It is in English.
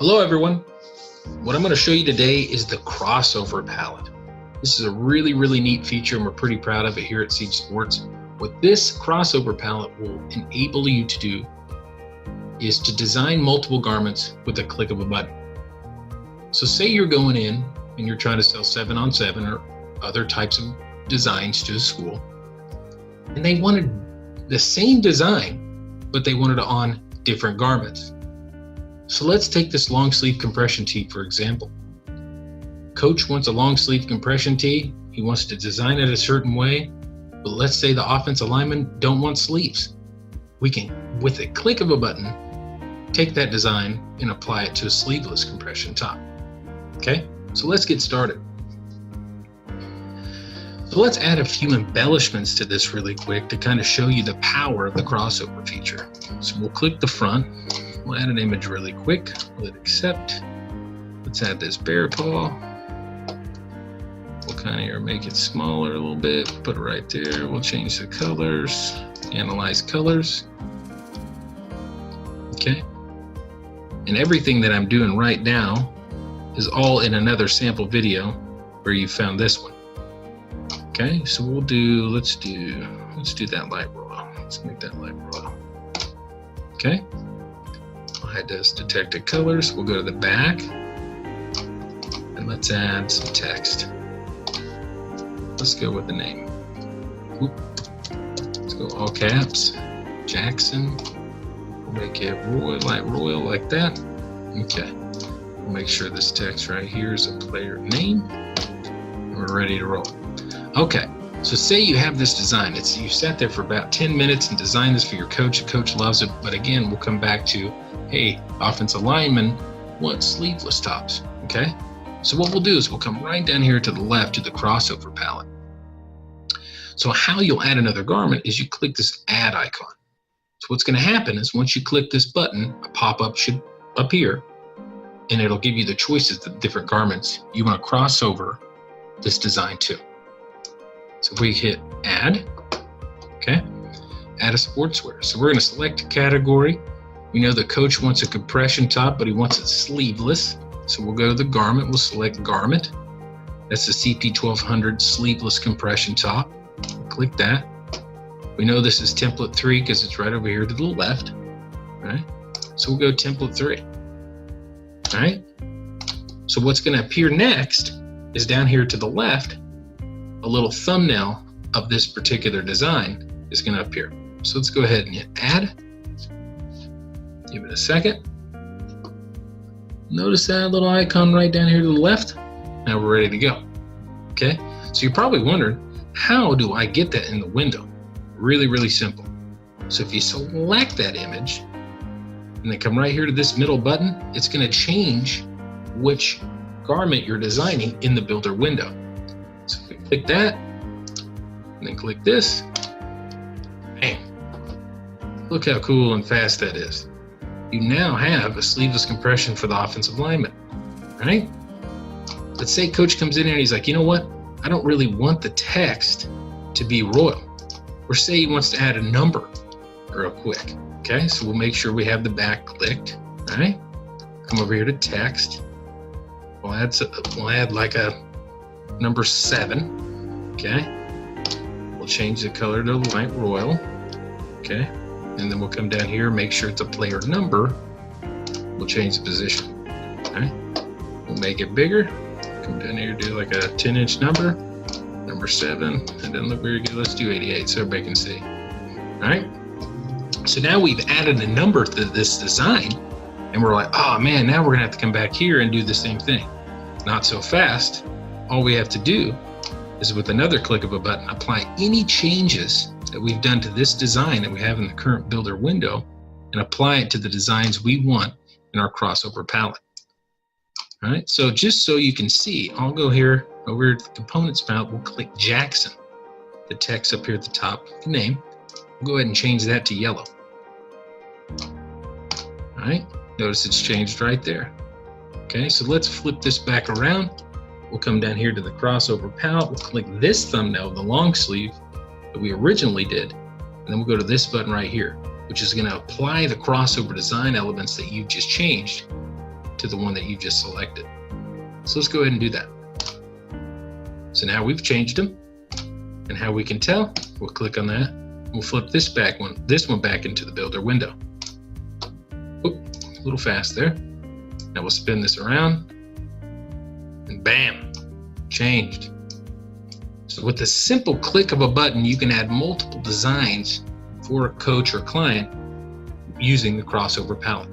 Hello everyone. What I'm going to show you today is the crossover palette. This is a really neat feature and we're pretty proud of it here at Siege Sports. What this crossover palette will enable you to do is to design multiple garments with a click of a button. So say you're going in and you're trying to sell 7-on-7 or other types of designs to a school, and they wanted the same design, but they wanted it on different garments. So let's take this long sleeve compression tee, for example. Coach wants a long sleeve compression tee. He wants to design it a certain way, but let's say the offensive linemen don't want sleeves. We can, with a click of a button, take that design and apply it to a sleeveless compression top. Okay, so let's get started. So let's add a few embellishments to this really quick to kind of show you the power of the crossover feature. So we'll click the front. We'll add an image really quick. We'll hit accept. Let's add this bear paw. We'll kind of make it smaller a little bit. Put it right there. We'll change the colors. Analyze colors. Okay. And everything that I'm doing right now is all in another sample video where you found this one. Okay. So we'll do. Let's do that light royal. Let's make that light royal. Okay. It does detected colors. We'll go to the back and let's add some text. Let's go with the name. Let's go all caps. Jackson. We'll make it light royal like that. Okay. We'll make sure this text right here is a player name. And we're ready to roll. Okay. So say you have this design. You sat there for about 10 minutes and designed this for your coach. The coach loves it. But again, we'll come back to, hey, offensive linemen want sleeveless tops. Okay. So what we'll do is we'll come right down here to the left to the crossover palette. So how you'll add another garment is you click this add icon. So what's going to happen is once you click this button, a pop-up should appear and it'll give you the choices of different garments you want to cross over this design to. So if we hit add, okay, add a sportswear. So we're going to select a category. We know the coach wants a compression top, but he wants it sleeveless. So we'll go to the garment. We'll select garment. That's the CP1200 sleeveless compression top. Click that. We know this is template 3 because it's right over here to the left. Right? So we'll go template 3. All right. So what's going to appear next is down here to the left. A little thumbnail of this particular design is going to appear. So let's go ahead and hit add. Give it a second. Notice that little icon right down here to the left. Now we're ready to go. Okay, so you're probably wondering, how do I get that in the window? Really simple. So if you select that image and then come right here to this middle button, it's going to change which garment you're designing in the builder window. So if we click that, and then click this, bam. Look how cool and fast that is. You now have a sleeveless compression for the offensive lineman, right? Let's say coach comes in here and he's like, you know what? I don't really want the text to be royal. Or say he wants to add a number real quick. Okay, so we'll make sure we have the back clicked, right? Come over here to text. We'll add like a number 7, okay? We'll change the color to light royal, okay? And then we'll come down here, make sure it's a player number. We'll change the position, okay? We'll make it bigger. Come down here, do like a 10-inch number, number 7, and then look where you go. Let's do 88 so everybody can see, all right? So now we've added a number to this design, and we're like, oh man, now we're gonna have to come back here and do the same thing. Not so fast. All we have to do is with another click of a button, apply any changes that we've done to this design that we have in the current builder window and apply it to the designs we want in our crossover palette. All right, so just so you can see, I'll go here over to the components palette, we'll click Jackson. The text up here at the top, the name. We'll go ahead and change that to yellow. All right, notice it's changed right there. Okay, so let's flip this back around. We'll come down here to the crossover palette. We'll click this thumbnail, the long sleeve that we originally did. And then we'll go to this button right here, which is going to apply the crossover design elements that you've just changed to the one that you just selected. So let's go ahead and do that. So now we've changed them, and how we can tell, we'll click on that. We'll flip this one back into the builder window. Oop, a little fast there. Now we'll spin this around, and bam, changed. So with a simple click of a button, you can add multiple designs for a coach or client using the crossover palette.